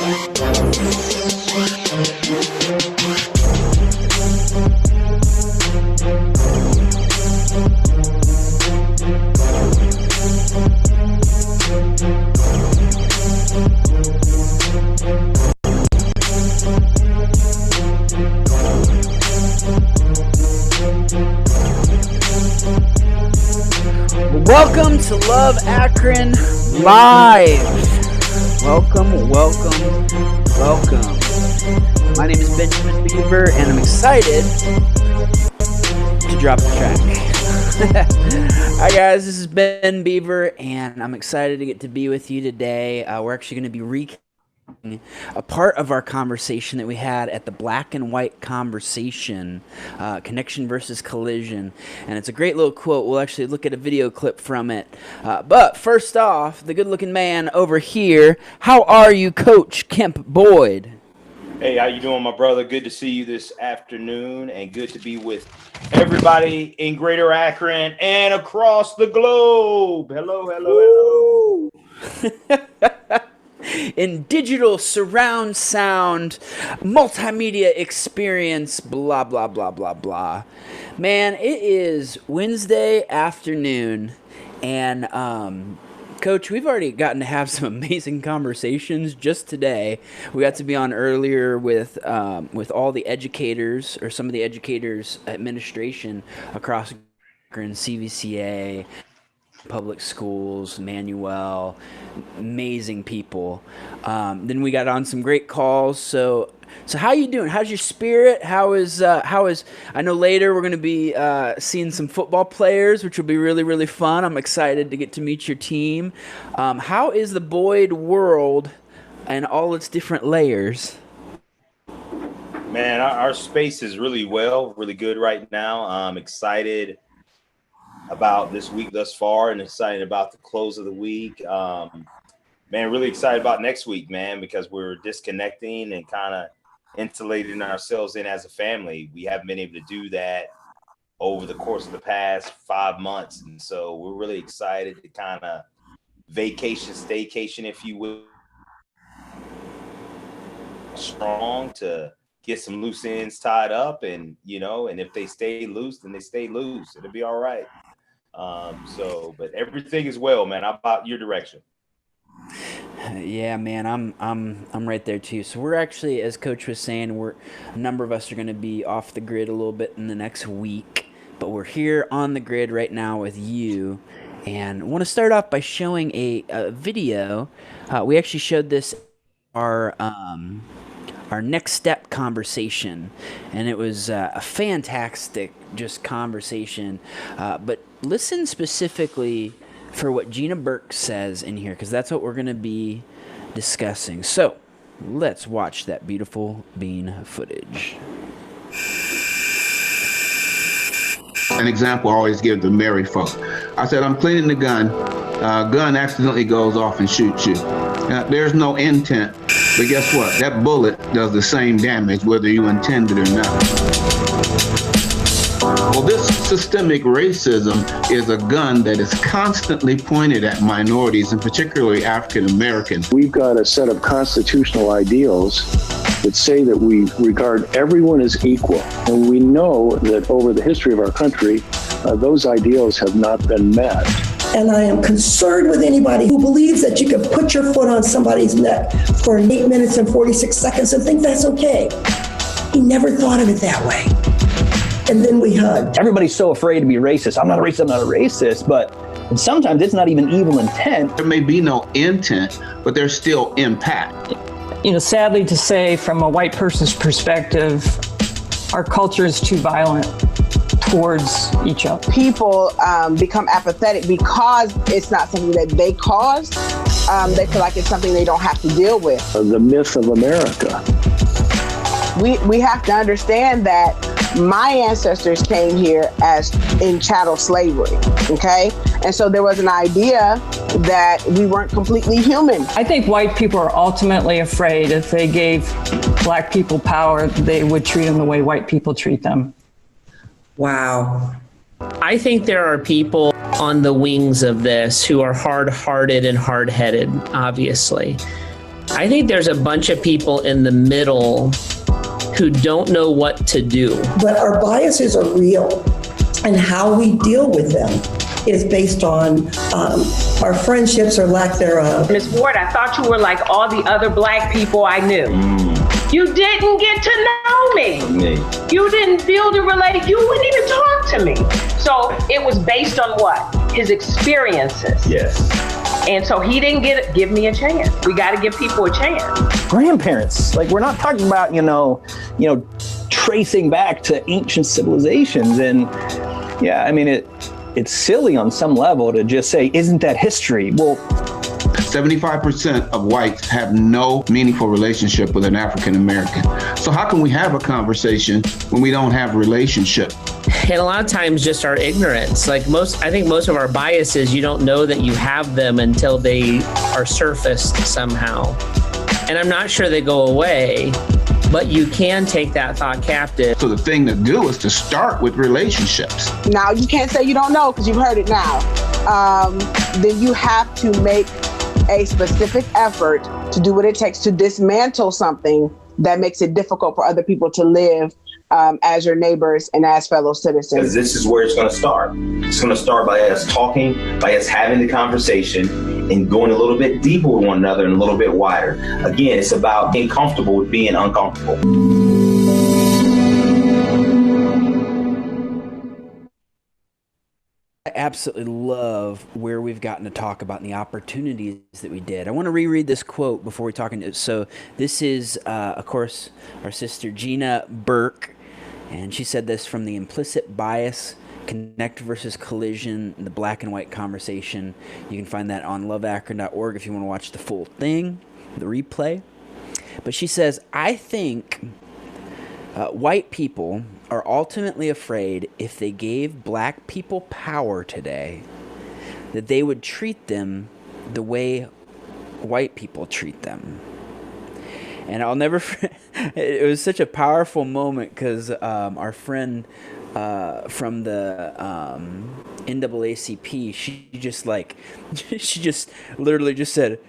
Welcome to Love Akron Live. Welcome. My name is Benjamin Beaver, and I'm excited to drop the track. Hi guys, this is Ben Beaver, and I'm excited to get to be with you today. We're actually going to be recapping a part of our conversation that we had at the Black and White Conversation, Connection versus Collision, and it's a great little quote. We'll actually look at a video clip from it. But first off, the good-looking man over here, how are you, Coach Kemp Boyd? Hey, how you doing, my brother? Good to see you this afternoon, and good to be with everybody in Greater Akron and across the globe. Hello. In digital surround sound, multimedia experience, blah, blah, blah, blah, blah. Man, it is Wednesday afternoon, and Coach, we've already gotten to have some amazing conversations just today. We got to be on earlier with all the educators, or some of the educators' administration across CVCA, public schools, Manuel, amazing people. Then we got on some great calls. So how you doing? How's your spirit? How is I know later we're going to be seeing some football players, which will be really, really fun. I'm excited to get to meet your team. How is the Boyd world and all its different layers? Man, our space is really good right now. I'm excited about this week thus far, and excited about the close of the week. Man, really excited about next week, man, because we're disconnecting and kind of insulating ourselves in as a family. We haven't been able to do that over the course of the past 5 months, and so we're really excited to kind of staycation, if you will, strong to get some loose ends tied up, and and if they stay loose, then they stay loose. It'll be all right. But everything is well, man. How about your direction? Yeah, man, I'm right there too. So we're actually, as Coach was saying, a number of us are going to be off the grid a little bit in the next week, but we're here on the grid right now with you. And I want to start off by showing a video. We actually showed this our next step conversation, and it was a fantastic just conversation. But listen specifically for what Gina Burke says in here, because that's what we're going to be discussing. So let's watch that beautiful bean footage. An example I always give to married folk. I said, I'm cleaning the gun. Gun accidentally goes off and shoots you. There's no intent, but guess what? That bullet does the same damage whether you intend it or not. Well, this systemic racism is a gun that is constantly pointed at minorities, and particularly African Americans. We've got a set of constitutional ideals that say that we regard everyone as equal. And we know that over the history of our country, those ideals have not been met. And I am concerned with anybody who believes that you can put your foot on somebody's neck for 8 minutes and 46 seconds and think that's okay. He never thought of it that way. And then we hugged. Everybody's so afraid to be racist. I'm not a racist, but sometimes it's not even evil intent. There may be no intent, but there's still impact. Sadly to say, from a white person's perspective, our culture is too violent towards each other. People become apathetic because it's not something that they caused. They feel like it's something they don't have to deal with. The myth of America. We have to understand that my ancestors came here as in chattel slavery, okay? And so there was an idea that we weren't completely human. I think white people are ultimately afraid if they gave black people power, they would treat them the way white people treat them. Wow. I think there are people on the wings of this who are hard-hearted and hard-headed, obviously. I think there's a bunch of people in the middle who don't know what to do. But our biases are real, and how we deal with them is based on our friendships or lack thereof. Ms. Ward, I thought you were like all the other Black people I knew. You didn't get to know me. You didn't build a relationship. You wouldn't even talk to me. So it was based on what? His experiences. Yes. And so he didn't give me a chance. We got to give people a chance. Grandparents, like we're not talking about, tracing back to ancient civilizations. And yeah, I mean, it's silly on some level to just say, isn't that history? Well, 75% of whites have no meaningful relationship with an African American. So how can we have a conversation when we don't have a relationship? And a lot of times just our ignorance. I think most of our biases, you don't know that you have them until they are surfaced somehow. And I'm not sure they go away, but you can take that thought captive. So the thing to do is to start with relationships. Now, you can't say you don't know because you've heard it now. Then you have to make a specific effort to do what it takes to dismantle something that makes it difficult for other people to live as your neighbors and as fellow citizens. Because this is where it's going to start. It's going to start by us talking, by us having the conversation and going a little bit deeper with one another and a little bit wider. Again, it's about being comfortable with being uncomfortable. I absolutely love where we've gotten to talk about and the opportunities that we did. I want to reread this quote before we talk into. So this is, of course, our sister Gina Burke, and she said this from the Implicit Bias, Connect versus Collision, the Black and White Conversation. You can find that on loveakron.org if you want to watch the full thing, the replay. But she says, I think white people are ultimately afraid if they gave Black people power today, that they would treat them the way white people treat them. And I'll never it was such a powerful moment because our friend from the NAACP, she just literally just said,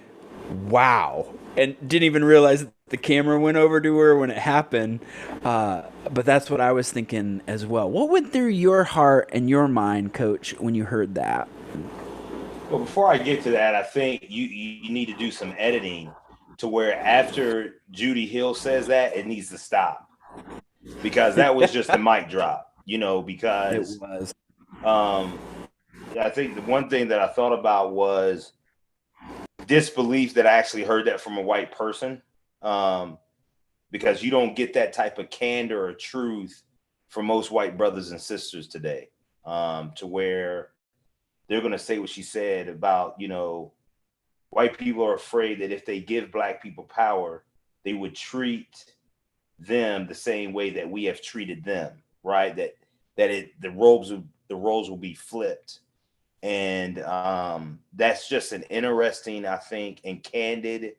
wow, and didn't even realize that the camera went over to her when it happened. But that's what I was thinking as well. What went through your heart and your mind, Coach, when you heard that? Well, before I get to that, I think you need to do some editing to where after Judy Hill says that, it needs to stop. Because that was just a mic drop, because it was. I think the one thing that I thought about was disbelief that I actually heard that from a white person. Because you don't get that type of candor or truth from most white brothers and sisters today, to where they're going to say what she said about, white people are afraid that if they give Black people power, they would treat them the same way that we have treated them, right? The roles will be flipped. And that's just an interesting, I think, and candid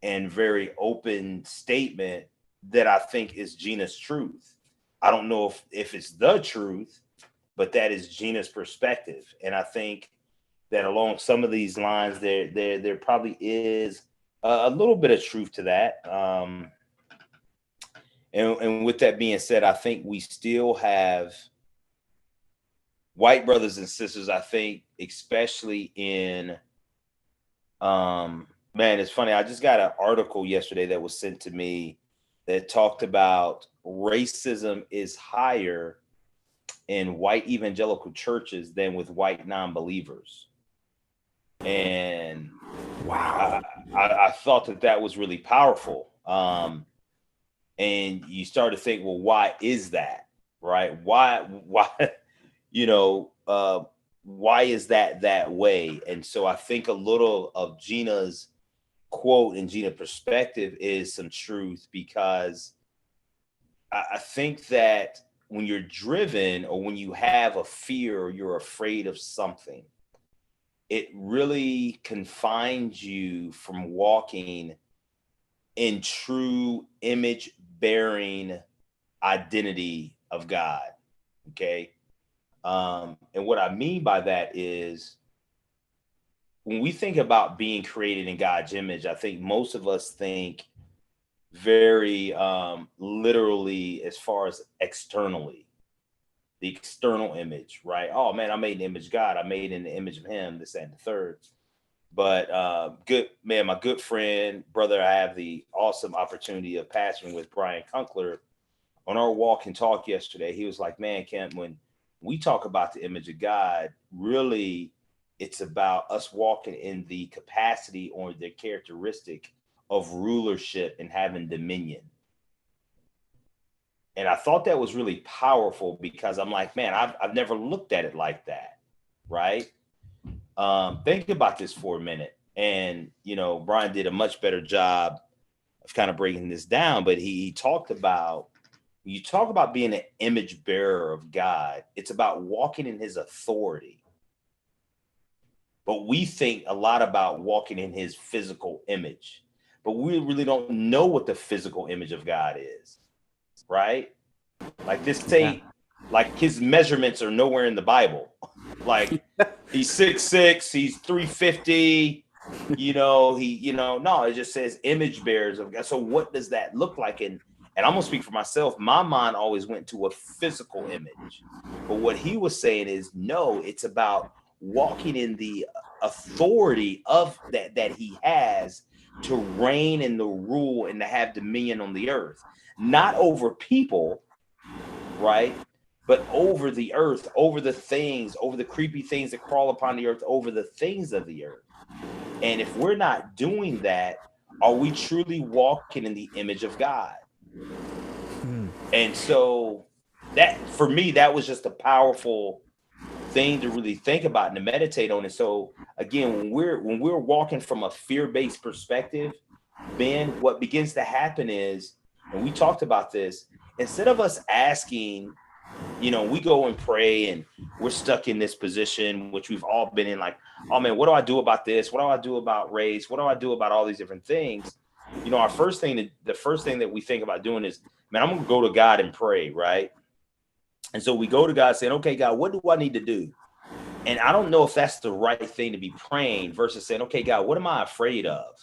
and very open statement that I think is Gina's truth. I don't know if it's the truth, but that is Gina's perspective. And I think that along some of these lines, there probably is a little bit of truth to that. And with that being said, I think we still have white brothers and sisters, I think, especially in man, it's funny. I just got an article yesterday that was sent to me that talked about racism is higher in white evangelical churches than with white non-believers. And wow, I thought that was really powerful. And you start to think, well, why is that? Right? Why, why is that way? And so I think a little of Gina's quote and Gina's perspective is some truth, because I think that when you're driven or when you have a fear or you're afraid of something, it really confines you from walking in true image bearing identity of God. Okay. And what I mean by that is when we think about being created in God's image, I think most of us think very literally as far as externally, the external image, right? Oh man, I made an image of God. I made in the image of him, this, that, and the third. But my good friend, brother, I have the awesome opportunity of pastoring with Brian Kunkler. On our walk and talk yesterday, he was like, man, Kent, when we talk about the image of God, really it's about us walking in the capacity or the characteristic of rulership and having dominion. And I thought that was really powerful because I'm like, man, I've never looked at it like that, right? Think about this for a minute. And, you know, Brian did a much better job of kind of breaking this down, but he talked about, you talk about being an image bearer of God, it's about walking in his authority. But we think a lot about walking in his physical image, but we really don't know what the physical image of God is, right? Like this say, like his measurements are nowhere in the Bible. Like he's 6'6", he's 350, no, it just says image bearers of God. So what does that look like? And I'm gonna speak for myself. My mind always went to a physical image, but what he was saying is, no, it's about walking in the authority of that he has to reign and to rule and to have dominion on the earth, not over people, right? But over the earth, over the things, over the creepy things that crawl upon the earth, over the things of the earth. And if we're not doing that, are we truly walking in the image of God? And so that, for me, that was just a powerful thing to really think about and to meditate on. And so again, when we're walking from a fear-based perspective, Ben, what begins to happen is, and we talked about this, instead of us asking, we go and pray and we're stuck in this position, which we've all been in, like, oh man, what do I do about this? What do I do about race? What do I do about all these different things? The first thing that we think about doing is, man, I'm going to go to God and pray, right? And so we go to God saying, okay, God, what do I need to do? And I don't know if that's the right thing to be praying versus saying, okay, God, what am I afraid of?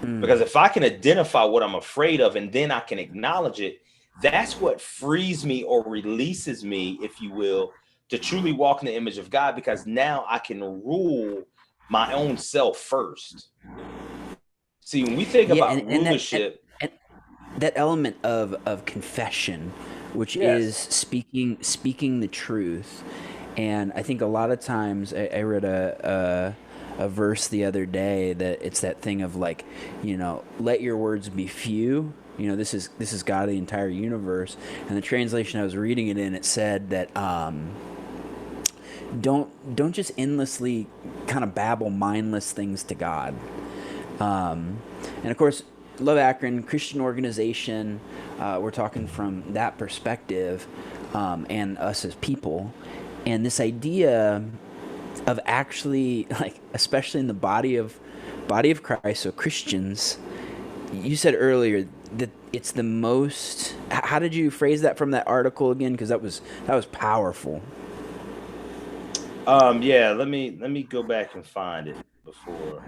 Because if I can identify what I'm afraid of and then I can acknowledge it, that's what frees me or releases me, if you will, to truly walk in the image of God, because now I can rule my own self first. See, when we think about rulership, and that element of confession, which is speaking the truth. And I think a lot of times I read a verse the other day that it's that thing of like, let your words be few. This is God, the entire universe. And the translation I was reading it in, it said that don't just endlessly kind of babble mindless things to God. And of course, Love Akron, Christian organization, we're talking from that perspective, and us as people. And this idea of actually, like, especially in the body of Christ, so Christians, you said earlier that it's the most, how did you phrase that from that article again? Because that was powerful. Let me go back and find it before.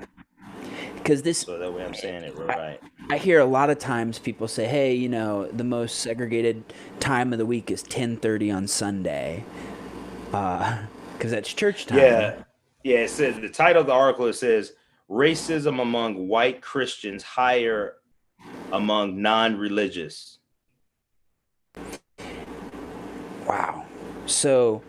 Because this, so that way I'm saying it right. I hear a lot of times people say, hey, the most segregated time of the week is 10:30 on Sunday. Because that's church time. Yeah. It says, the title of the article, it says, racism among white Christians higher among non-religious. Wow. So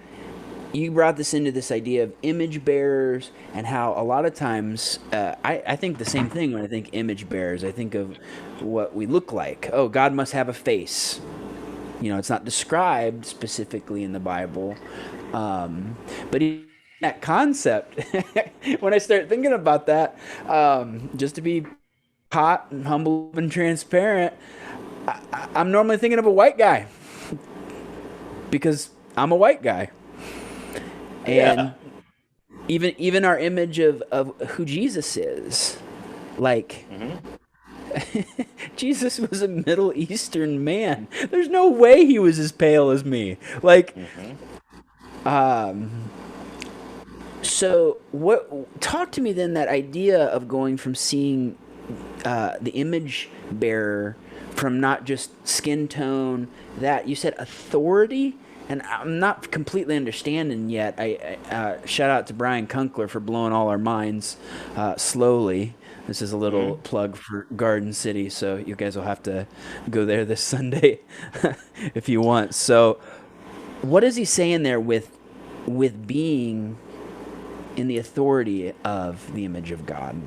you brought this into this idea of image bearers and how a lot of times I think the same thing when I think image bearers. I think of what we look like. Oh, God must have a face. It's not described specifically in the Bible. But that concept, when I start thinking about that, just to be hot and humble and transparent, I'm normally thinking of a white guy because I'm a white guy. And even our image of who Jesus is, like, Jesus was a Middle Eastern man. There's no way he was as pale as me. Like, So talk to me then, that idea of going from seeing the image bearer from not just skin tone, that you said authority, and I'm not completely understanding yet. I shout out to Brian Kunkler for blowing all our minds slowly. This is a little plug for Garden City, so you guys will have to go there this Sunday if you want. So, what is he saying there with being in the authority of the image of God?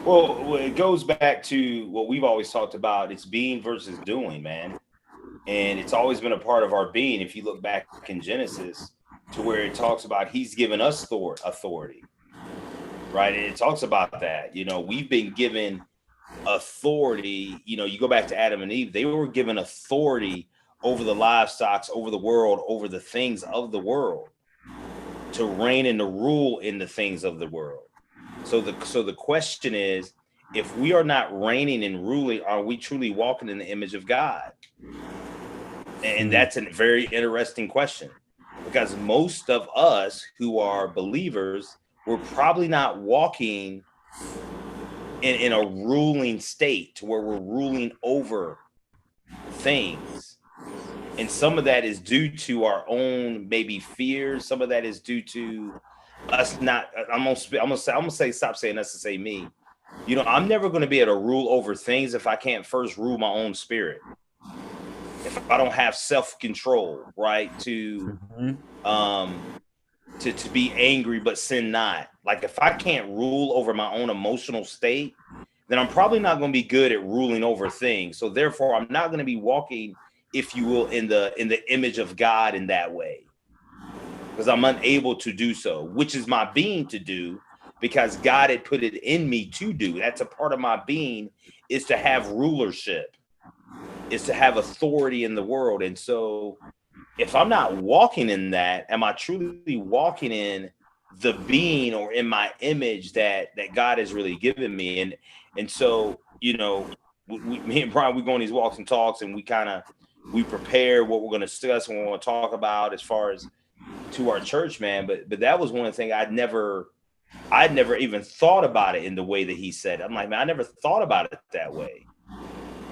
Well, it goes back to what we've always talked about. It's being versus doing, man. And it's always been a part of our being. If you look back in Genesis to where it talks about he's given us authority, right? And it talks about that, we've been given authority. You go back to Adam and Eve, they were given authority over the livestock, over the world, over the things of the world, to reign and to rule in the things of the world. So the question is, if we are not reigning and ruling, are we truly walking in the image of God? And that's a very interesting question, because most of us who are believers, we're probably not walking in a ruling state to where we're ruling over things. And some of that is due to our own maybe fears. Some of that is due to us not. I'm gonna say stop saying us to say me. I'm never going to be able to rule over things if I can't first rule my own spirit. If I don't have self-control, right, to be angry but sin not. Like, if I can't rule over my own emotional state, then I'm probably not going to be good at ruling over things. So therefore, I'm not going to be walking, if you will, in the image of God in that way, because I'm unable to do so, which is my being to do, because God had put it in me to do. That's a part of my being, is to have rulership, is to have authority in the world. And so if I'm not walking in that, am I truly walking in the being or in my image that God has really given me? And so, me and Brian, we go on these walks and talks, and we prepare what we're going to discuss and what we're going to talk about as far as to our church, man. But that was one thing I'd never even thought about it in the way that he said. I'm like, man, I never thought about it that way.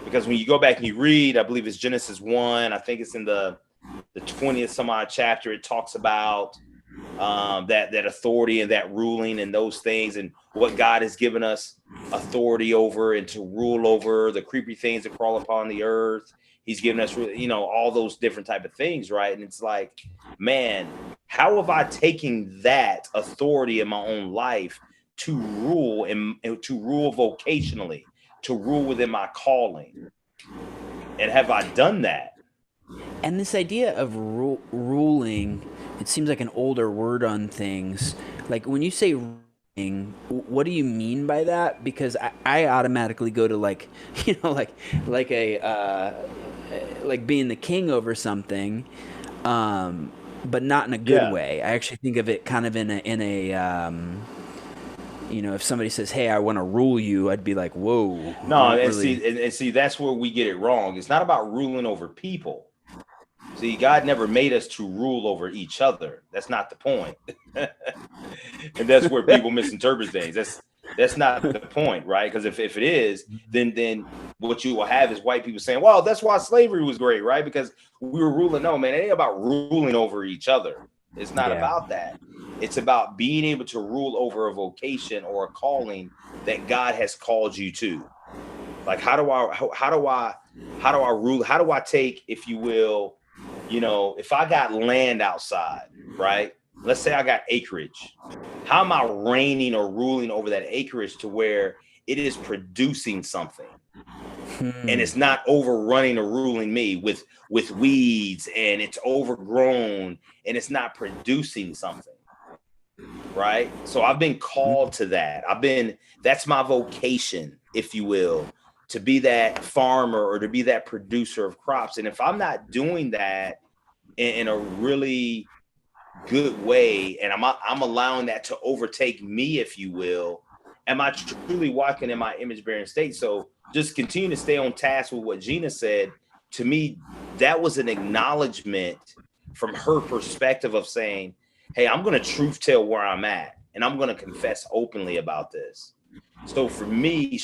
Because when you go back and you read, I believe it's Genesis 1, I think it's in the 20th some odd chapter, it talks about that authority and that ruling and those things, and what God has given us authority over and to rule over the creepy things that crawl upon the earth. He's given us, all those different type of things, right? And it's like, man, how have I taken that authority in my own life to rule and to rule vocationally, to rule within my calling? And have I done that? And this idea of ruling, it seems like an older word on things. Like, when you say ruling, what do you mean by that? Because I automatically go to like being the king over something, but not in a good way. I actually think of it kind of in a if somebody says, "Hey, I want to rule you," I'd be like, "Whoa." No, and see, that's where we get it wrong. It's not about ruling over people. See, God never made us to rule over each other. That's not the point. And that's where people misinterpret things. That's not the point, right? Because if it is, then what you will have is white people saying, well, that's why slavery was great, right? Because we were ruling. No, man, it ain't about ruling over each other. It's not about that. It's about being able to rule over a vocation or a calling that God has called you to. Like, how do I rule? How do I take, if you will, if I got land outside, right? Let's say I got acreage. How am I reigning or ruling over that acreage to where it is producing something? And it's not overrunning or ruling me with weeds, and it's overgrown and it's not producing something. Right. So I've been called to that. That's my vocation, if you will, to be that farmer or to be that producer of crops. And if I'm not doing that in a really good way, and I'm allowing that to overtake me, if you will, am I truly walking in my image bearing state? So just continue to stay on task with what Gina said. To me, that was an acknowledgement from her perspective of saying, hey, I'm going to truth tell where I'm at, and I'm going to confess openly about this. So for me,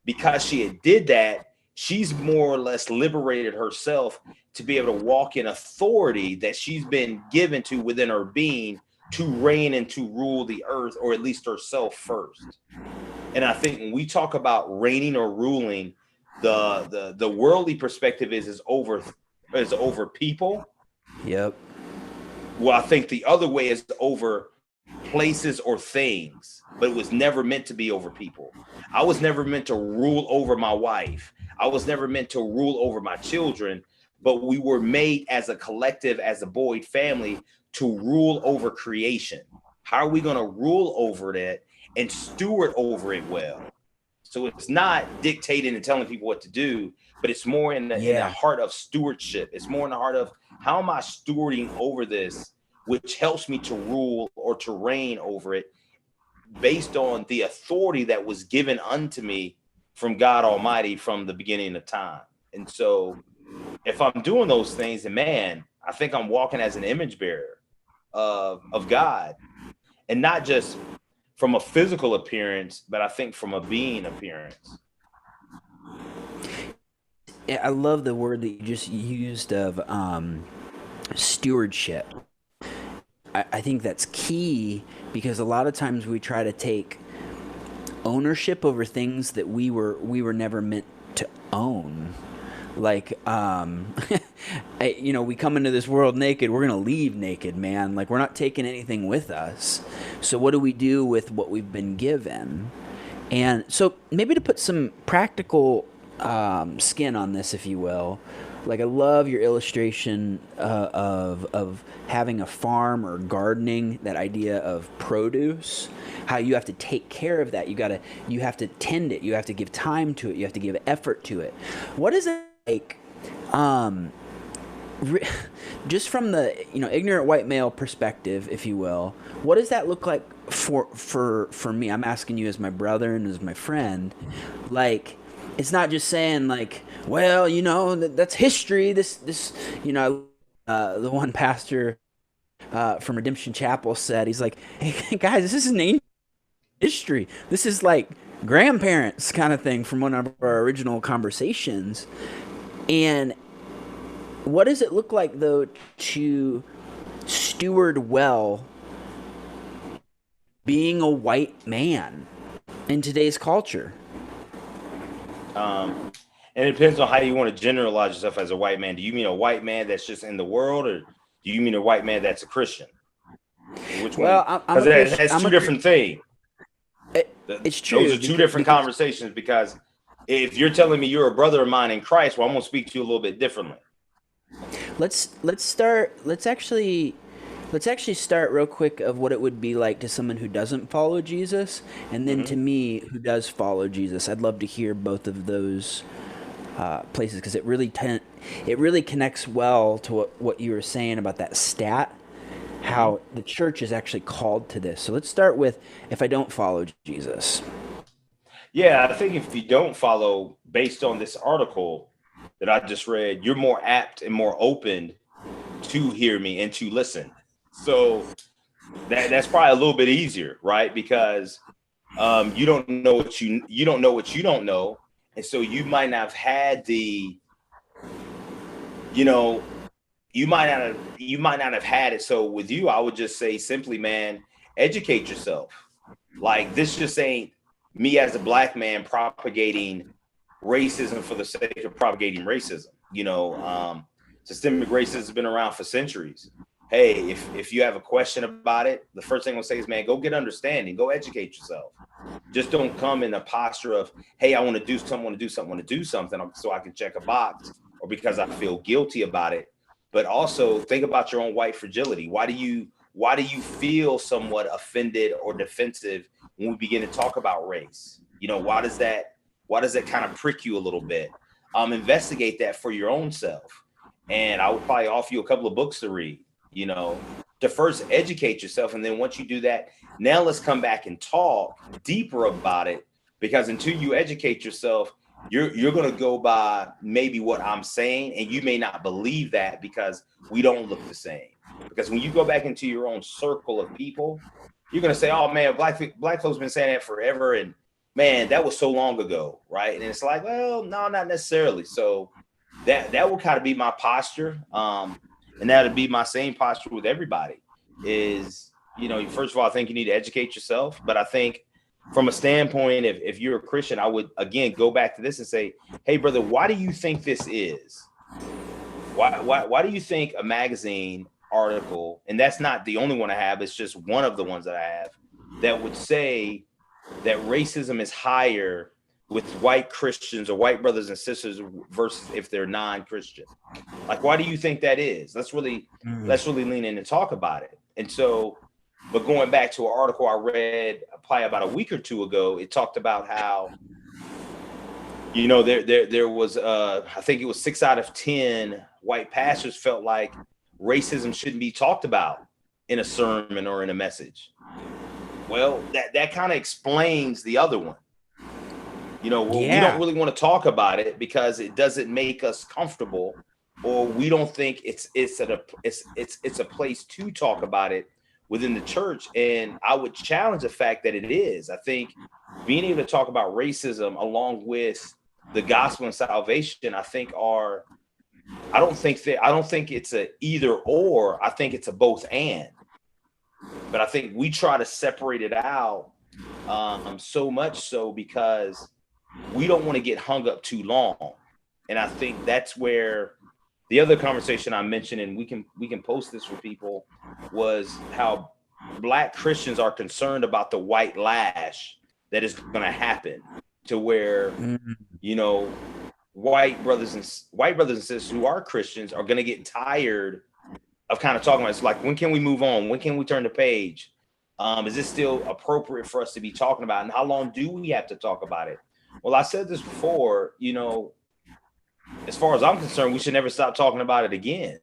because she had did that, she's more or less liberated herself to be able to walk in authority that she's been given to within her being to reign and to rule the earth, or at least herself first. And I think when we talk about reigning or ruling, the worldly perspective is over people. Yep. Well, I think the other way is over places or things, but it was never meant to be over people. I was never meant to rule over my wife. I was never meant to rule over my children, but we were made as a collective, as a Boyd family, to rule over creation. How are we going to rule over that and steward over it well? So it's not dictating and telling people what to do, but it's more in the heart of stewardship. It's more in the heart of, how am I stewarding over this, which helps me to rule or to reign over it based on the authority that was given unto me from God Almighty from the beginning of time. And so if I'm doing those things, and man, I think I'm walking as an image bearer of God, and not just from a physical appearance, but I think from a being appearance. I love the word that you just used of stewardship. I think that's key, because a lot of times we try to take ownership over things that we were never meant to own. Like, we come into this world naked, we're going to leave naked, man. Like, we're not taking anything with us. So what do we do with what we've been given? And so maybe to put some practical skin on this, if you will, like, I love your illustration of having a farm or gardening, that idea of produce, how you have to take care of that. You have to tend it. You have to give time to it. You have to give effort to it. What is it like, just from the ignorant white male perspective, if you will? What does that look like for me? I'm asking you as my brother and as my friend. Like, it's not just saying like, well, that's history. This the one pastor from Redemption Chapel said, he's like, hey guys, this isn't ancient history. This is like grandparents kind of thing from one of our original conversations. And what does it look like, though, to steward well being a white man in today's culture? And it depends on how you want to generalize yourself as a white man. Do you mean a white man that's just in the world, or do you mean a white man that's a Christian? Which one? Because that's two different things. It's true. Those are two different conversations, because if you're telling me you're a brother of mine in Christ, well, I'm going to speak to you a little bit differently. Let's actually start real quick of what it would be like to someone who doesn't follow Jesus, and then to me, who does follow Jesus. I'd love to hear both of those places, because it really connects well to what you were saying about that stat, how the church is actually called to this. So let's start with, if I don't follow Jesus. Yeah, I think if you don't follow, based on this article that I just read, you're more apt and more open to hear me and to listen. So that's probably a little bit easier, right? Because you don't know what you don't know what you don't know, and so you might not have had you might not have had it. So with you, I would just say simply, man, educate yourself. Like, this just ain't me as a black man propagating racism for the sake of propagating racism. Systemic racism has been around for centuries. Hey, if you have a question about it, the first thing I'll say is, man, go get understanding, go educate yourself. Just don't come in a posture of, hey, I want to do something so I can check a box, or because I feel guilty about it. But also think about your own white fragility. Why do you feel somewhat offended or defensive when we begin to talk about race? Why does that kind of prick you a little bit? Investigate that for your own self. And I would probably offer you a couple of books to read, to first educate yourself. And then once you do that, now let's come back and talk deeper about it, because until you educate yourself, you're going to go by maybe what I'm saying, and you may not believe that because we don't look the same. Because when you go back into your own circle of people, you're gonna say, "Oh man, black folks been saying that forever," and man, that was so long ago, right? And it's like, well, no, not necessarily. So that will kind of be my posture, and that'll be my same posture with everybody. Is, first of all, I think you need to educate yourself, but I think from a standpoint, if you're a Christian, I would again go back to this and say, "Hey, brother, why do you think this is? Why do you think a magazine article, and that's not the only one I have, it's just one of the ones that I have, that would say that racism is higher with white Christians or white brothers and sisters versus if they're non-Christian? Like, why do you think that is? Let's really lean in and talk about it." And so, but going back to an article I read probably about a week or two ago, it talked about how, there was I think it was 6 out of 10 white pastors felt like racism shouldn't be talked about in a sermon or in a message. Well, that kind of explains the other one. We don't really want to talk about it because it doesn't make us comfortable, or we don't think it's a place to talk about it within the church. And I would challenge the fact that it is. I think being able to talk about racism along with the gospel and salvation, I don't think it's a either or. I think it's a both and. But I think we try to separate it out so much so because we don't want to get hung up too long. And I think that's where the other conversation I mentioned, and we can post this for people, was how Black Christians are concerned about the white lash that is going to happen, to where white brothers and sisters who are Christians are going to get tired of kind of talking about it. It's like, when can we move on? When can we turn the page? Is this still appropriate for us to be talking about? And how long do we have to talk about it? Well, I said this before, as far as I'm concerned, we should never stop talking about it again.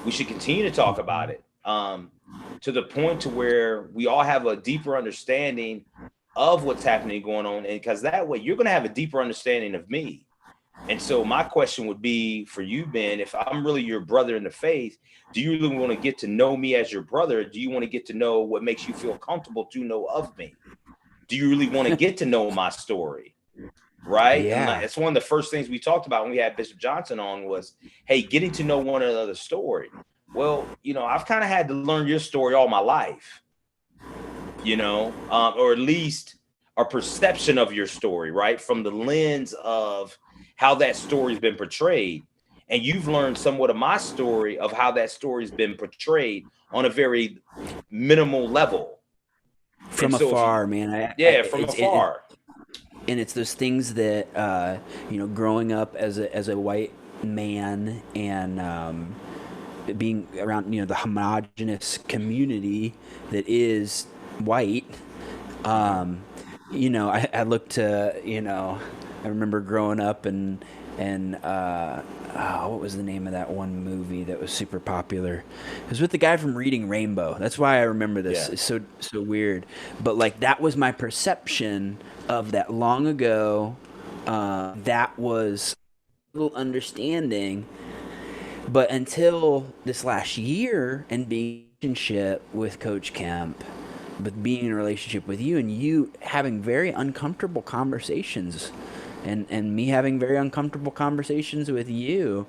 We should continue to talk about it to the point to where we all have a deeper understanding of what's happening going on. And because that way you're going to have a deeper understanding of me. And so my question would be for you, Ben, if I'm really your brother in the faith, do you really want to get to know me as your brother? Do you want to get to know what makes you feel comfortable to know of me? Do you really want to get to know my story? Right? Yeah. It's one of the first things we talked about when we had Bishop Johnson on was, hey, getting to know one another's story. Well, I've kind of had to learn your story all my life, or at least a perception of your story, right? From the lens of how that story's been portrayed. And you've learned somewhat of my story of how that story's been portrayed on a very minimal level. From afar, man. From afar. And it's those things that, growing up as a white man and being around, the homogenous community that is white, I look to, I remember growing up and what was the name of that one movie that was super popular? It was with the guy from Reading Rainbow. That's why I remember this. Yeah. It's so weird. But like, that was my perception of that long ago. That was a little understanding. But until this last year and being in relationship with Coach Kemp, but being in a relationship with you and you having very uncomfortable conversations and me having very uncomfortable conversations with you,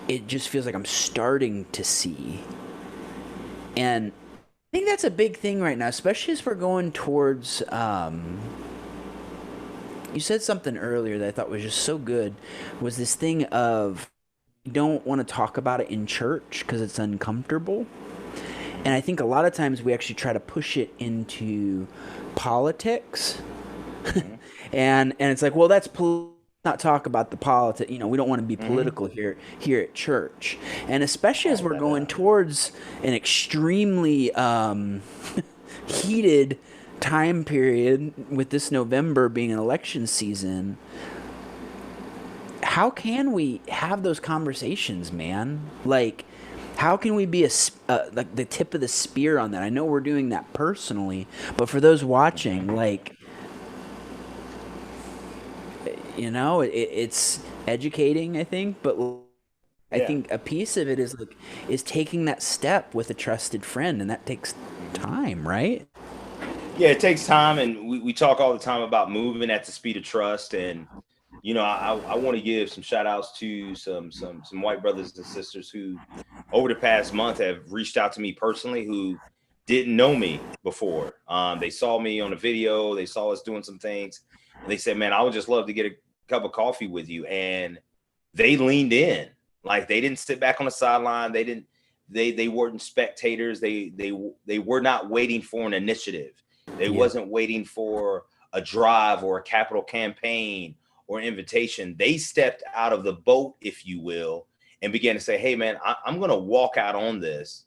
it just feels like I'm starting to see. And I think that's a big thing right now, especially as we're going towards, you said something earlier that I thought was just so good, was this thing of you don't want to talk about it in church because it's uncomfortable. And I think a lot of times we actually try to push it into politics. and it's like, well, that's not talk about the politics. We don't want to be political here at church. And especially as we're going towards an extremely heated time period with this November being an election season, how can we have those conversations, man? Like, how can we be like the tip of the spear on that? I know we're doing that personally, but for those watching, like, it's educating, I think, but I think a piece of it is taking that step with a trusted friend, and that takes time, right? Yeah, it takes time, and we talk all the time about moving at the speed of trust. And I want to give some shout outs to some white brothers and sisters who over the past month have reached out to me personally, who didn't know me before. They saw me on a video, they saw us doing some things, and they said, man, I would just love to get a cup of coffee with you. And they leaned in. Like, they didn't sit back on the sideline. They weren't spectators. They were not waiting for an initiative. They wasn't waiting for a drive or a capital campaign or invitation. They stepped out of the boat, if you will, and began to say, hey man, I'm going to walk out on this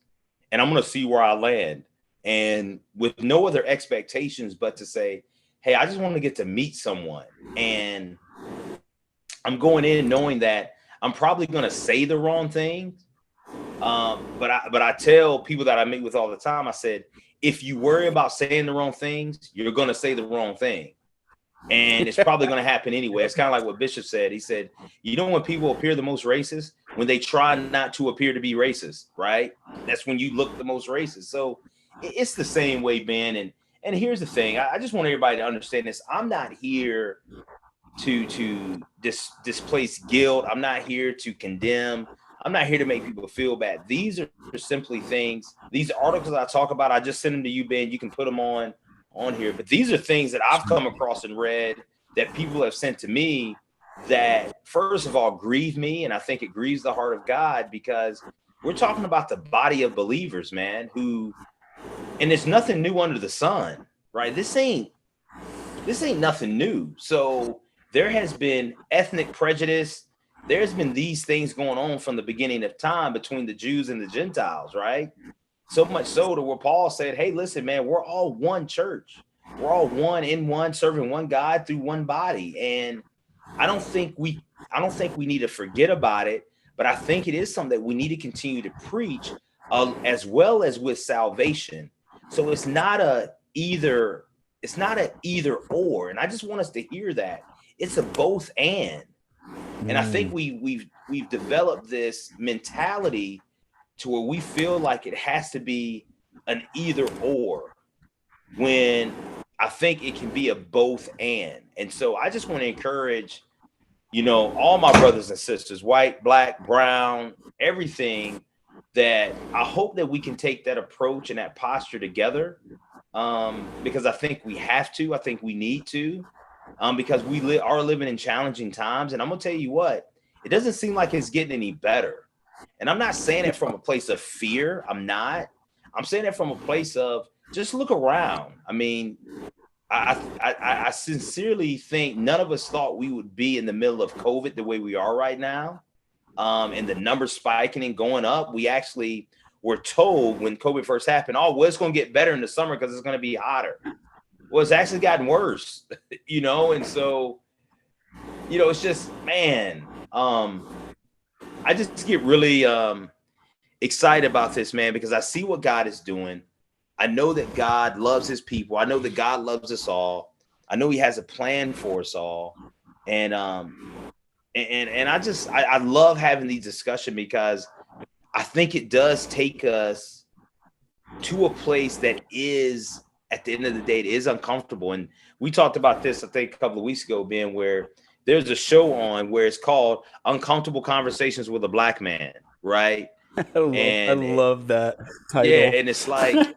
and I'm going to see where I land. And with no other expectations, but to say, hey, I just want to get to meet someone. And I'm going in knowing that I'm probably going to say the wrong thing. But I tell people that I meet with all the time, I said, if you worry about saying the wrong things, you're going to say the wrong thing. And it's probably going to happen anyway. It's kind of like what Bishop said. He said, you know, when people appear the most racist, when they try not to appear to be racist, right? That's when you look the most racist. So it's the same way, Ben. And here's the thing. I just want everybody to understand this. I'm not here to displace guilt. I'm not here to condemn. I'm not here to make people feel bad. These are simply things. These articles I talk about, I just send them to you, Ben. You can put them on here. But these are things that I've come across and read that people have sent to me that, first of all, grieve me. And I think it grieves the heart of God, because we're talking about the body of believers, man, and there's nothing new under the sun, right? This ain't nothing new. So there has been ethnic prejudice. There's been these things going on from the beginning of time between the Jews and the Gentiles, right? So much so to where Paul said, hey, listen, man, we're all one church. We're all one in one, serving one God through one body. And I don't think we need to forget about it, but I think it is something that we need to continue to preach, as well as with salvation. So it's not a either or. And I just want us to hear that. It's a both and. And I think we've developed this mentality to where we feel like it has to be an either or, when I think it can be a both and. And so I just want to encourage, all my brothers and sisters, white, black, brown, everything, that I hope that we can take that approach and that posture together, because I think we have to. I think we need to. Because we are living in challenging times. And I'm going to tell you what, it doesn't seem like it's getting any better. And I'm not saying it from a place of fear. I'm saying it from a place of just look around. I mean, I sincerely think none of us thought we would be in the middle of COVID the way we are right now. And the numbers spiking and going up. We actually were told when COVID first happened, it's going to get better in the summer because it's going to be hotter. Well, it's actually gotten worse, and so, it's just, man, I just get really excited about this, man, because I see what God is doing. I know that God loves his people. I know that God loves us all. I know he has a plan for us all. And I love having these discussions, because I think it does take us to a place that is, at the end of the day, it is uncomfortable. And we talked about this, I think, a couple of weeks ago, Ben, where there's a show on where it's called Uncomfortable Conversations with a Black Man, right? I love that title. Yeah, and it's like,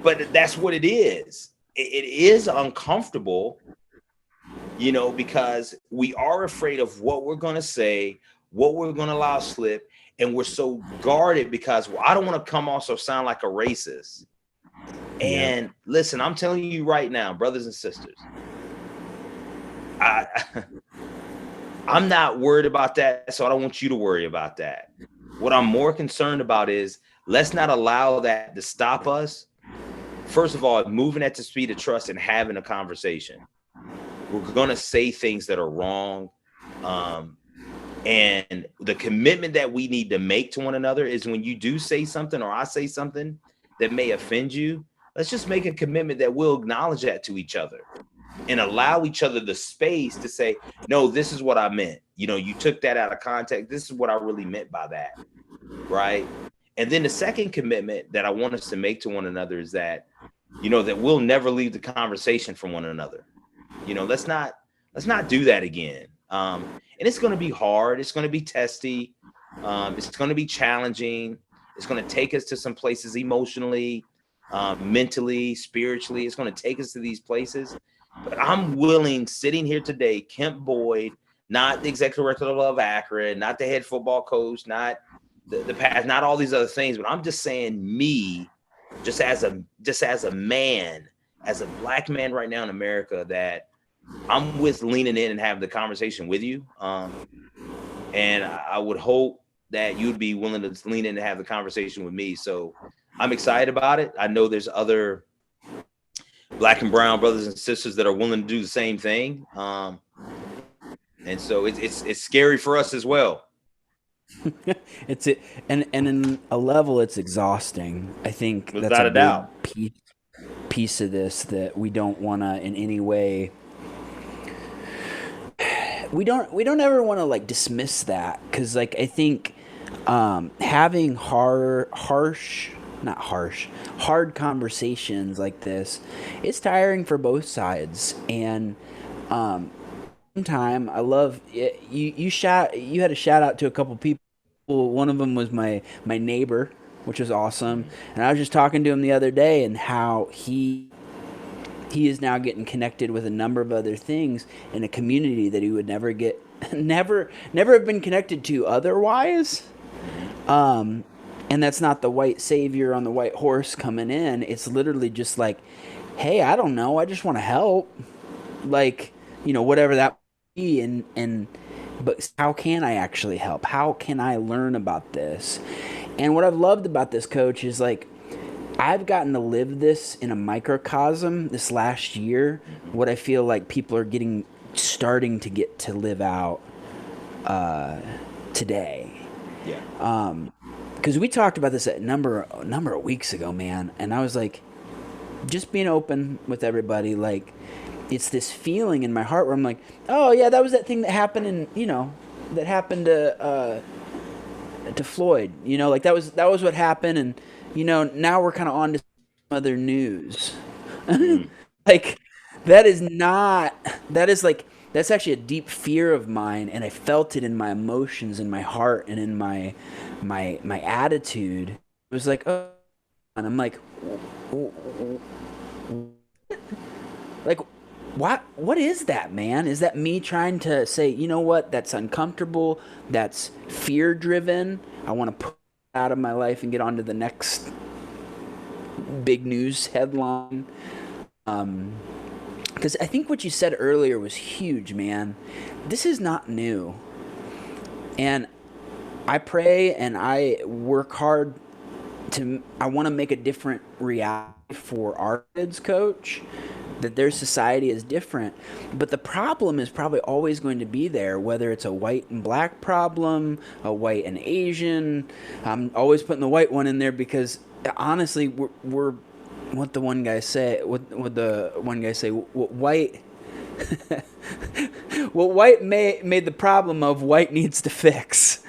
but that's what it is. It is uncomfortable, because we are afraid of what we're going to say, what we're going to allow slip. And we're so guarded because, I don't want to come off or sound like a racist. And listen, I'm telling you right now, brothers and sisters, I'm not worried about that. So I don't want you to worry about that. What I'm more concerned about is, let's not allow that to stop us. First of all, moving at the speed of trust and having a conversation. We're going to say things that are wrong. And the commitment that we need to make to one another is, when you do say something or I say something that may offend you, let's just make a commitment that we'll acknowledge that to each other. and allow each other the space to say, no, this is what I meant. You know, you took that out of context. This is what I really meant by that. Right. And then the second commitment that I want us to make to one another is that, you know, that we'll never leave the conversation from one another. You know, let's not do that again. And it's going to be hard. It's going to be testy. It's going to be challenging. It's going to take us to some places emotionally, mentally, spiritually. It's going to take us to these places. But I'm willing, sitting here today, Kemp Boyd, not the executive director of Akron, not the head football coach, not the past, not all these other things, but I'm just saying me, just as a man, as a black man right now in America, that I'm with leaning in and having the conversation with you. And I would hope that you'd be willing to lean in and have the conversation with me. So I'm excited about it. I know there's other black and brown brothers and sisters that are willing to do the same thing. And so it's scary for us as well. And in a level, it's exhausting. I think Without that's a doubt. Piece of this that we don't want to in any way. We don't ever want to like dismiss that, because like I think having hard conversations like this, it's tiring for both sides. And time I love it. You had a shout out to a couple people. One of them was my neighbor, which was awesome. And I was just talking to him the other day, and how he is now getting connected with a number of other things in a community that he would never have been connected to otherwise. And that's not the white savior on the white horse coming in. It's literally just like, hey, I don't know, I just want to help, like, you know, whatever that be. And but how can I actually help? How can I learn about this? And what I've loved about this, Coach, is like, I've gotten to live this in a microcosm this last year. What I feel like people are starting to get to live out today. Yeah. Because we talked about this a number of weeks ago, man. And I was like, just being open with everybody. Like, it's this feeling in my heart where I'm like, oh yeah, that was that thing that happened to Floyd. You know, like that was what happened. And you know, now we're kind of on to some other news. Like, that's actually a deep fear of mine, and I felt it in my emotions, in my heart, and in my attitude. It was like, oh, and I'm like, what is that, man? Is that me trying to say, you know what, that's uncomfortable, that's fear driven, I want to put it out of my life and get on to the next big news headline? Because I think what you said earlier was huge, man. This is not new. And I pray and I work hard I want to make a different reality for our kids, Coach, that their society is different. But the problem is probably always going to be there, whether it's a white and black problem, a white and Asian. I'm always putting the white one in there because honestly, we're what the one guy say, what white what white made the problem of white needs to fix.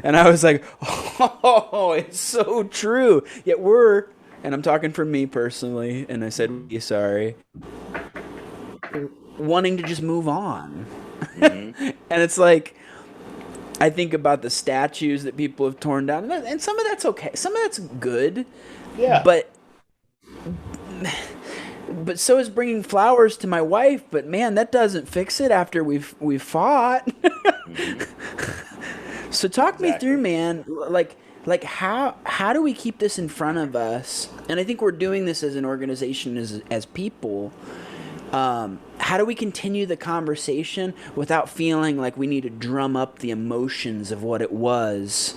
And I was like, oh, it's so true. Yet and I'm talking for me personally, and I said, sorry, wanting to just move on. And it's like, I think about the statues that people have torn down, and some of that's okay, some of that's good. Yeah. But so is bringing flowers to my wife. But man, that doesn't fix it after we've fought. So talk me through, man. Like how do we keep this in front of us? And I think we're doing this as an organization, as people. How do we continue the conversation without feeling like we need to drum up the emotions of what it was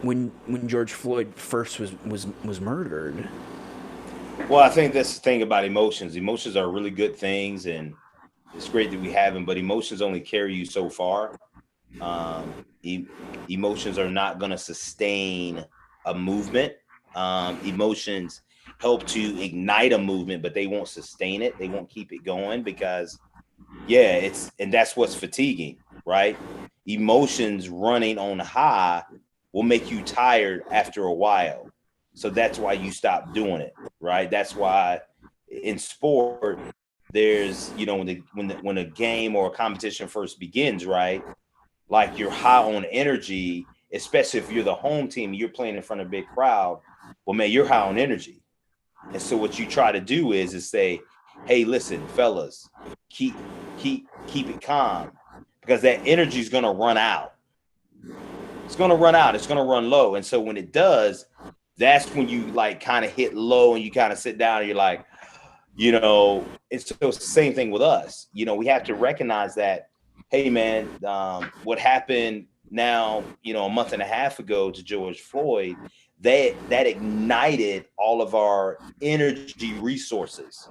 when George Floyd first was murdered? Well, I think that's the thing about emotions. Emotions are really good things, and it's great that we have them, but emotions only carry you so far. Emotions are not going to sustain a movement. Emotions help to ignite a movement, but they won't sustain it. They won't keep it going because, yeah, and that's what's fatiguing, right? Emotions running on high will make you tired after a while. So that's why you stop doing it, right? That's why in sport, there's, when a game or a competition first begins, right? Like you're high on energy, especially if you're the home team, you're playing in front of a big crowd. Well, man, you're high on energy. And so what you try to do is say, hey, listen, fellas, keep it calm, because that energy is going to run out. It's going to run out. It's going to run low. And so when it does, that's when you like kind of hit low and you kind of sit down and you're like, it's the same thing with us. We have to recognize that, hey, man, what happened now, a month and a half ago to George Floyd, that ignited all of our energy resources,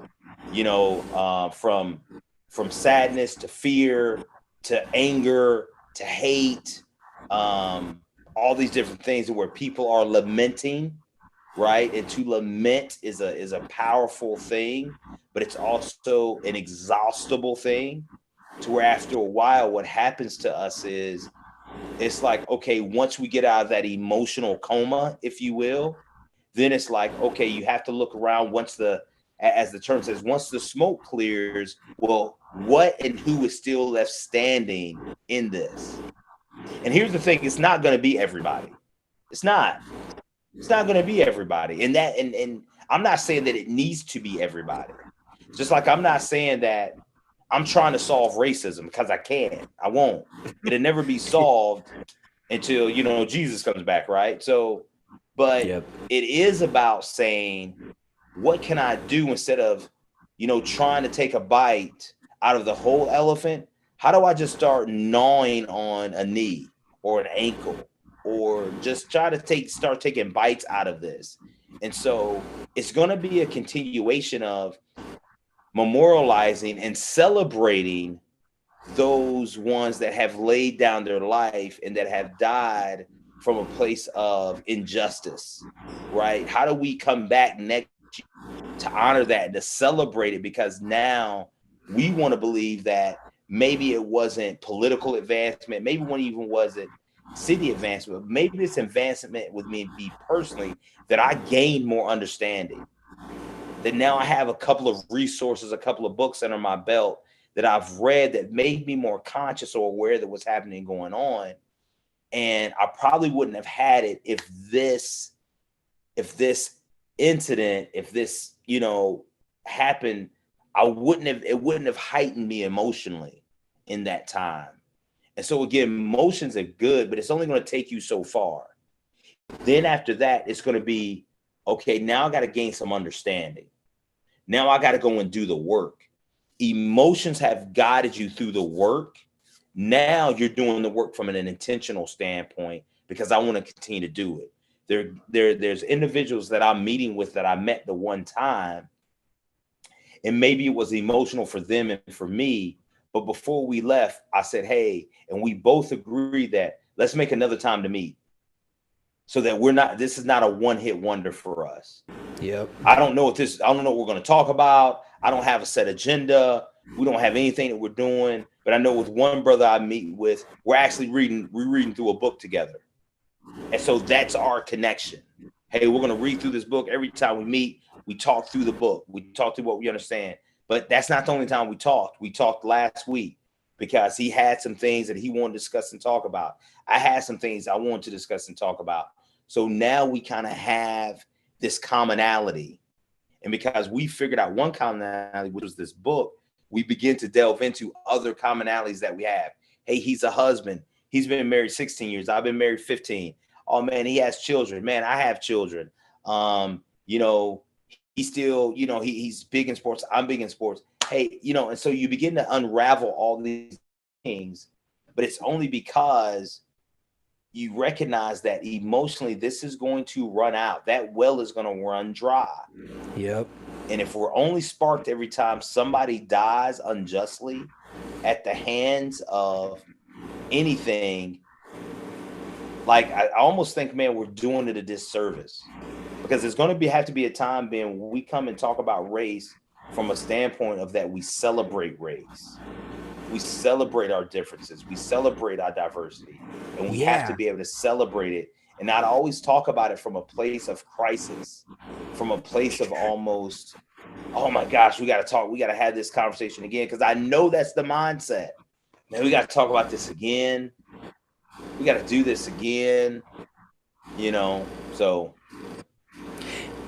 from sadness to fear to anger to hate, all these different things where people are lamenting, right? And to lament is a powerful thing, but it's also an exhaustible thing, to where after a while, what happens to us is, it's like, okay, once we get out of that emotional coma, if you will, then it's like, okay, you have to look around as the term says, once the smoke clears, well, what and who is still left standing in this? And here's the thing, it's not going to be everybody. It's not going to be everybody. And I'm not saying that it needs to be everybody. Just like I'm not saying that I'm trying to solve racism, because I can't. I won't. It'll never be solved until, Jesus comes back, right? So, but It is about saying, what can I do instead of, trying to take a bite out of the whole elephant? How do I just start gnawing on a knee or an ankle, or just try to start taking bites out of this? And so it's going to be a continuation of memorializing and celebrating those ones that have laid down their life and that have died from a place of injustice, right? How do we come back next year to honor that and to celebrate it? Because now we want to believe that maybe it wasn't political advancement, maybe one even wasn't city advancement, maybe it's advancement with me personally, that I gained more understanding. That now I have a couple of resources, a couple of books under my belt that I've read that made me more conscious or aware that what's happening going on. And I probably wouldn't have had it if this incident, happened, it wouldn't have heightened me emotionally in that time. And so again, emotions are good, but it's only going to take you so far. Then after that, it's going to be, okay, now I got to gain some understanding. Now I got to go and do the work. Emotions have guided you through the work. Now you're doing the work from an intentional standpoint, because I want to continue to do it. There's individuals that I'm meeting with that I met the one time, and maybe it was emotional for them and for me. But before we left, I said, hey, and we both agreed that let's make another time to meet, so that this is not a one-hit wonder for us. Yep. I don't know what we're going to talk about. I don't have a set agenda. We don't have anything that we're doing. But I know with one brother I meet with, we're reading through a book together. And so that's our connection. Hey, we're going to read through this book. Every time we meet, we talk through the book. We talk through what we understand. But that's not the only time we talked. We talked last week because he had some things that he wanted to discuss and talk about. I had some things I wanted to discuss and talk about. So now we kind of have this commonality. And because we figured out one commonality, which was this book, we begin to delve into other commonalities that we have. Hey, he's a husband. He's been married 16 years. I've been married 15. Oh, man, he has children. Man, I have children. He's still, he's big in sports. I'm big in sports. Hey, and so you begin to unravel all these things, but it's only because you recognize that emotionally this is going to run out. That well is going to run dry. Yep. And if we're only sparked every time somebody dies unjustly at the hands of anything, like I almost think, man, we're doing it a disservice. because there's going to have to be a time when we come and talk about race from a standpoint of that we celebrate race. We celebrate our differences. We celebrate our diversity. And we have to be able to celebrate it and not always talk about it from a place of crisis, from a place of almost, oh my gosh, we got to have this conversation again. Because I know that's the mindset. Man, we got to talk about this again. We got to do this again, so.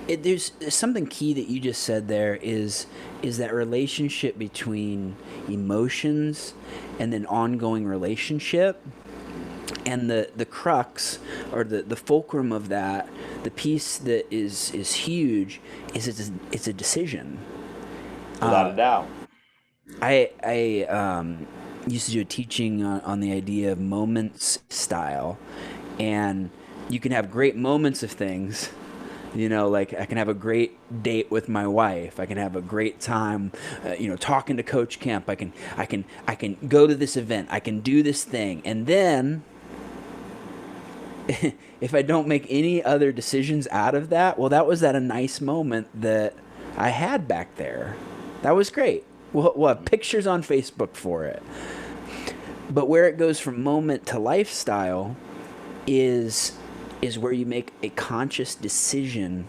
There's something key that you just said there is that relationship between emotions and then ongoing relationship, and the crux or the fulcrum of that, the piece that is huge is it's a decision. Without a doubt. I used to do a teaching on the idea of moments style, and you can have great moments of things. Like I can have a great date with my wife. I can have a great time, talking to Coach Kemp. I can go to this event. I can do this thing. And then if I don't make any other decisions out of that, well, that was a nice moment that I had back there. That was great. We'll have pictures on Facebook for it. But where it goes from moment to lifestyle is where you make a conscious decision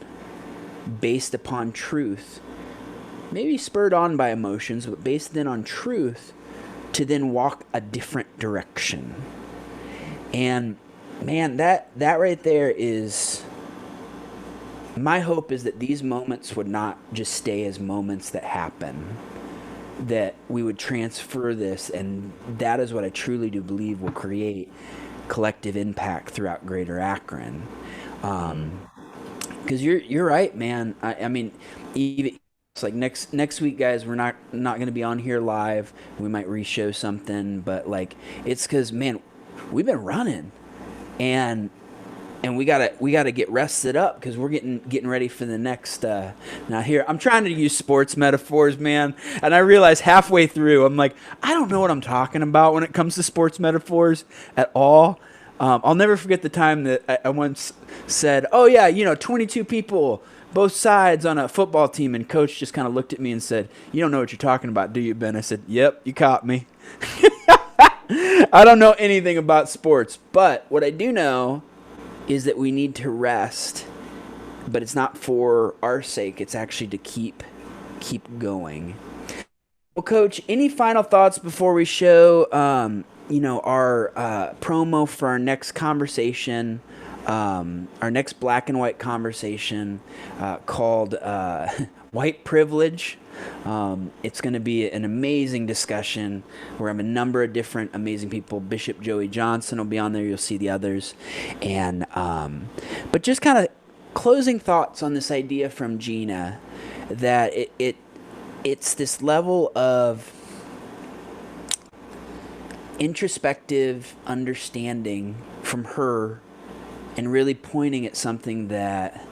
based upon truth, maybe spurred on by emotions, but based then on truth, to then walk a different direction. And man, that right there is, my hope is that these moments would not just stay as moments that happen, that we would transfer this, and that is what I truly do believe will create collective impact throughout Greater Akron. Because you're right, man. I mean, even it's like next week, guys, we're not going to be on here live. We might re-show something, but like it's because, man, we've been running, and we gotta get rested up because we're getting ready for the next. Now here, I'm trying to use sports metaphors, man, and I realize halfway through, I'm like, I don't know what I'm talking about when it comes to sports metaphors at all. I'll never forget the time that I once said, "Oh yeah, 22 people, both sides on a football team," and coach just kind of looked at me and said, "You don't know what you're talking about, do you, Ben?" I said, "Yep, you caught me." I don't know anything about sports, but what I do know is that we need to rest, but it's not for our sake. It's actually to keep going. Well, Coach, any final thoughts before we show, our promo for our next conversation, our next black and white conversation called White Privilege? It's going to be an amazing discussion where I have a number of different amazing people. Bishop Joey Johnson will be on there. You'll see the others. And but just kind of closing thoughts on this idea from Gina that it's this level of introspective understanding from her and really pointing at something that,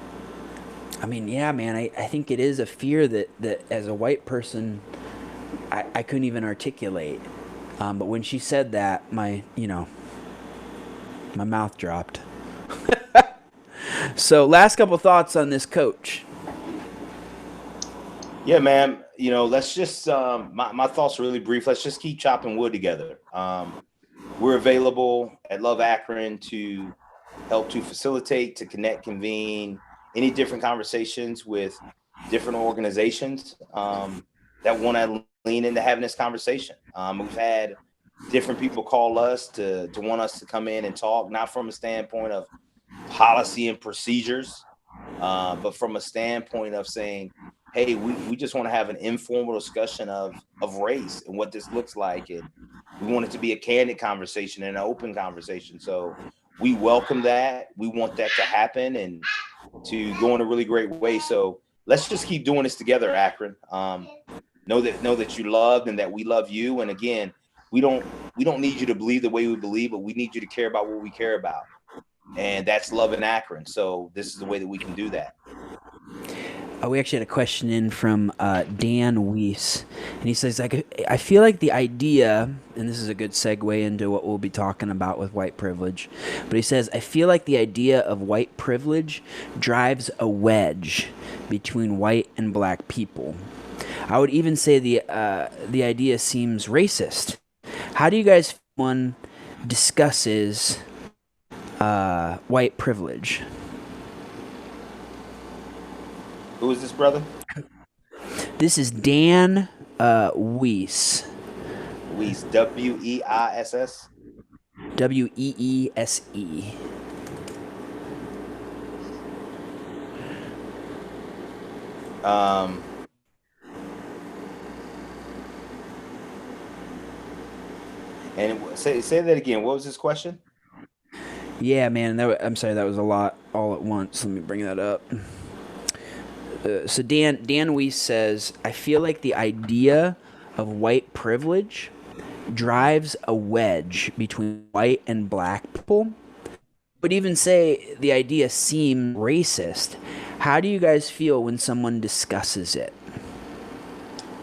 I mean, yeah, man, I think it is a fear that as a white person, I couldn't even articulate. But when she said that, my mouth dropped. So last couple thoughts on this, Coach. Yeah, man. Let's just, my thoughts are really brief. Let's just keep chopping wood together. We're available at Love Akron to help to facilitate, to connect, convene any different conversations with different organizations that want to lean into having this conversation. We've had different people call us to want us to come in and talk, not from a standpoint of policy and procedures, but from a standpoint of saying, hey, we just want to have an informal discussion of race and what this looks like. And we want it to be a candid conversation and an open conversation. So we welcome that. We want that to happen and to go in a really great way. So let's just keep doing this together, Akron. Know that you loved and that we love you. And again, we don't need you to believe the way we believe, but we need you to care about what we care about. And that's love in Akron. So this is the way that we can do that. We actually had a question in from Dan Weiss, and he says, I feel like the idea, and this is a good segue into what we'll be talking about with white privilege, but he says, I feel like the idea of white privilege drives a wedge between white and black people. I would even say the idea seems racist. How do you guys feel one discusses white privilege? Who is this, brother? This is Dan Weiss. Weiss, W-E-I-S-S? W-E-E-S-E. And say that again. What was his question? Yeah, man. I'm sorry, that was a lot all at once. Let me bring that up. So Dan Weiss says, I feel like the idea of white privilege drives a wedge between white and black people. But even say the idea seems racist. How do you guys feel when someone discusses it?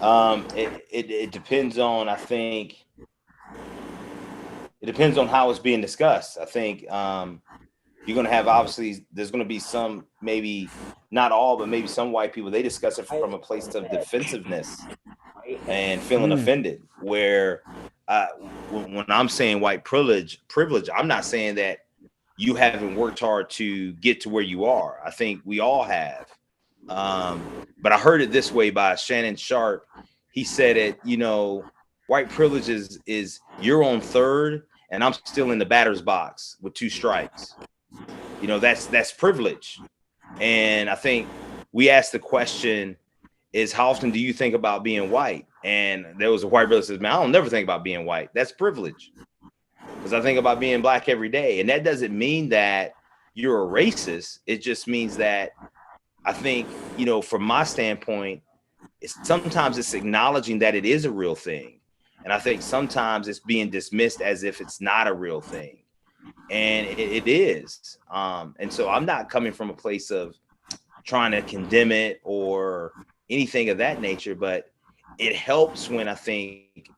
It depends on, I think, it depends on how it's being discussed. I think you're going to have, obviously, there's going to be some, maybe not all, but maybe some white people, they discuss it from a place of defensiveness and feeling offended, where when I'm saying white privilege, I'm not saying that you haven't worked hard to get to where you are. I think we all have. But I heard it this way by Shannon Sharp. He said it, white privilege is you're on third and I'm still in the batter's box with 2 strikes. That's privilege. And I think we asked the question is, how often do you think about being white? And there was a white brother that says, man, I don't never think about being white. That's privilege. Because I think about being black every day. And that doesn't mean that you're a racist. It just means that I think, from my standpoint, sometimes it's acknowledging that it is a real thing. And I think sometimes it's being dismissed as if it's not a real thing. And it is. And so I'm not coming from a place of trying to condemn it or anything of that nature, but it helps when I think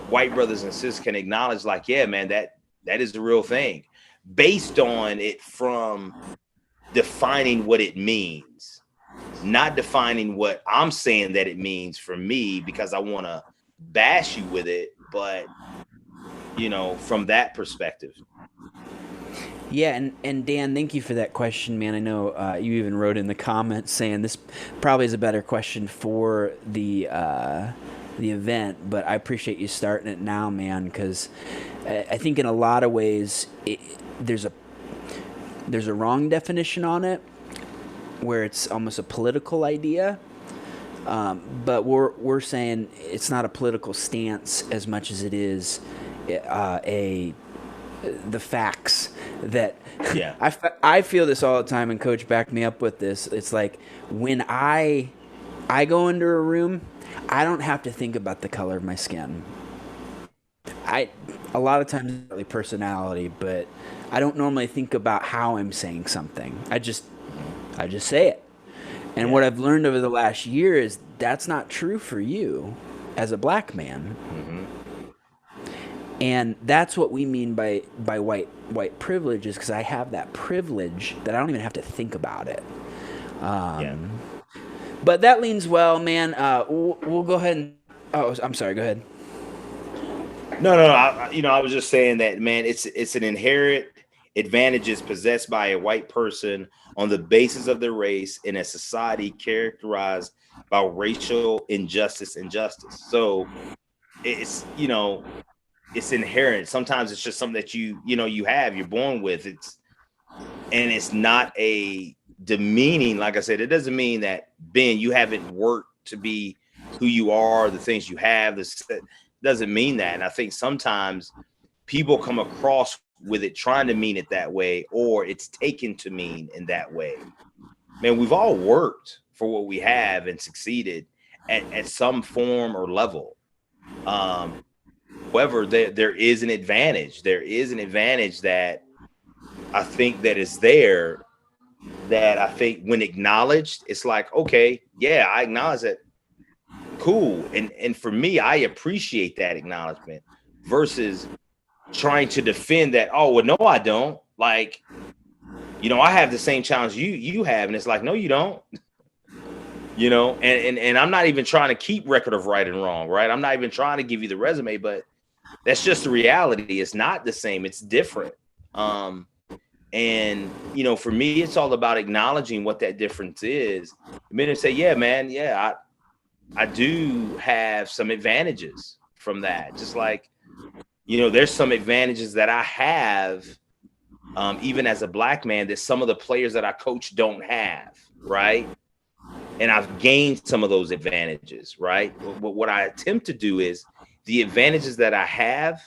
white brothers and sisters can acknowledge, like, yeah, man, that is the real thing, based on it from defining what it means, not defining what I'm saying that it means for me because I want to bash you with it, but from that perspective. Yeah, and Dan, thank you for that question, man. I know you even wrote in the comments saying this probably is a better question for the event, but I appreciate you starting it now, man, because I think in a lot of ways there's a wrong definition on it, where it's almost a political idea. But we're saying it's not a political stance as much as it is the facts that I feel this all the time, and Coach backed me up with this. It's like when I go into a room, I don't have to think about the color of my skin. A lot of times it's really personality, but I don't normally think about how I'm saying something. I just say it. And what I've learned over the last year is that's not true for you as a black man. Mm-hmm. And that's what we mean by white privilege, is because I have that privilege that I don't even have to think about it. But that leans well, man. We'll go ahead and... Oh, I'm sorry. Go ahead. No. I was just saying that, man, it's an inherent advantages possessed by a white person on the basis of their race in a society characterized by racial injustice and justice. So it's, it's inherent. Sometimes it's just something that you're born with. It's not a demeaning. Like I said, it doesn't mean that, Ben, you haven't worked to be who you are, the things you have. This doesn't mean that. And I think sometimes people come across with it trying to mean it that way, or it's taken to mean in that way. Man, we've all worked for what we have and succeeded at some form or level. However, there is an advantage. There is an advantage that I think that is there that I think when acknowledged, it's like, okay, yeah, I acknowledge that. Cool. And for me, I appreciate that acknowledgement versus trying to defend that. Oh, well, no, I don't. Like, you know, I have the same challenge you have. And it's like, no, you don't. You know, and I'm not even trying to keep record of right and wrong, right? I'm not even trying to give you the resume, but that's just the reality. It's not the same. It's different. And, you know, for me, it's all about acknowledging what that difference is. I mean, and say, yeah, man, yeah, I do have some advantages from that. Just like, you know, there's some advantages that I have, even as a black man, that some of the players that I coach don't have, right? And I've gained some of those advantages, right? But what I attempt to do is the advantages that I have,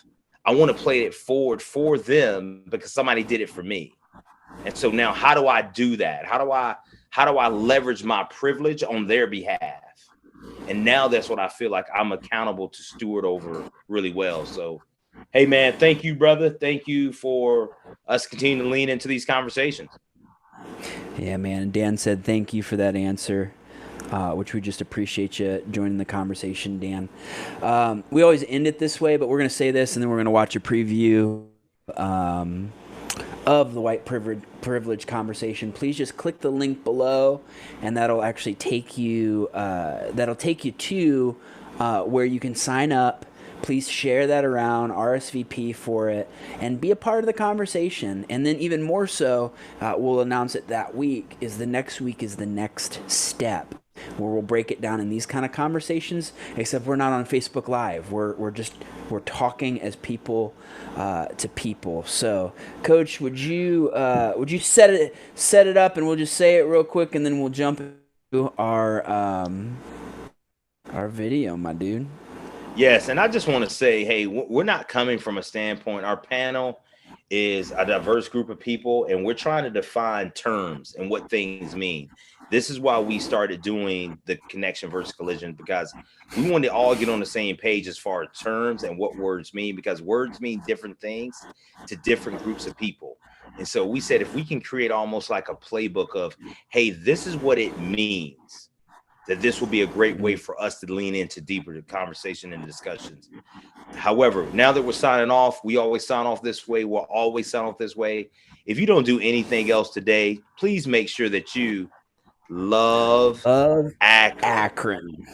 I want to play it forward for them because somebody did it for me. And so now how do I do that? How do I leverage my privilege on their behalf? And now that's what I feel like I'm accountable to steward over really well. So, hey, man, thank you, brother. Thank you for us continuing to lean into these conversations. Yeah, man. Dan said thank you for that answer, which we just appreciate you joining the conversation, Dan. We always end it this way, but we're going to say this, and then we're going to watch a preview of the white privilege conversation. Please just click the link below, and that'll actually take you to where you can sign up. Please share that around, RSVP for it, and be a part of the conversation. And then even more so, we'll announce it that week, is the next week is the next step, where we'll break it down in these kind of conversations, except we're not on Facebook Live. We're talking as people to people. So, Coach, would you set it up, and we'll just say it real quick, and then we'll jump into our video, my dude. Yes, and I just want to say, hey, we're not coming from a standpoint. Our panel is a diverse group of people, and we're trying to define terms and what things mean. This is why we started doing the connection versus collision, because we wanted to all get on the same page as far as terms and what words mean, because words mean different things to different groups of people. And so we said, if we can create almost like a playbook of, hey, this is what it means, that this will be a great way for us to lean into deeper conversation and discussions. However, now that we're signing off, we always sign off this way. We'll always sign off this way. If you don't do anything else today, please make sure that you love Akron.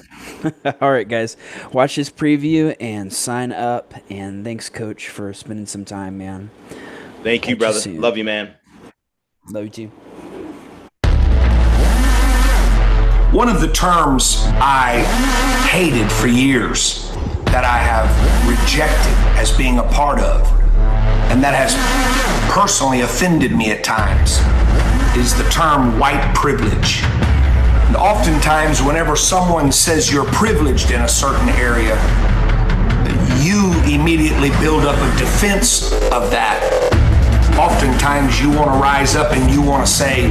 All right, guys, watch this preview and sign up. And thanks, Coach, for spending some time, man. Thank you, brother. Love you, man. Love you too. One of the terms I hated for years, that I have rejected as being a part of, and that has personally offended me at times, is the term white privilege. And oftentimes, whenever someone says you're privileged in a certain area, you immediately build up a defense of that. Oftentimes, you want to rise up and you want to say,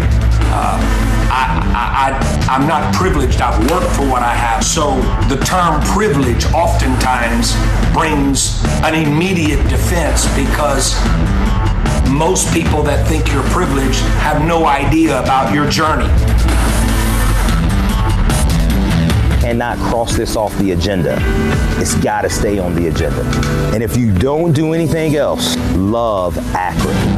I'm not privileged. I've worked for what I have. So the term privilege oftentimes brings an immediate defense, because most people that think you're privileged have no idea about your journey. And not cross this off the agenda. It's got to stay on the agenda. And if you don't do anything else, love Akron.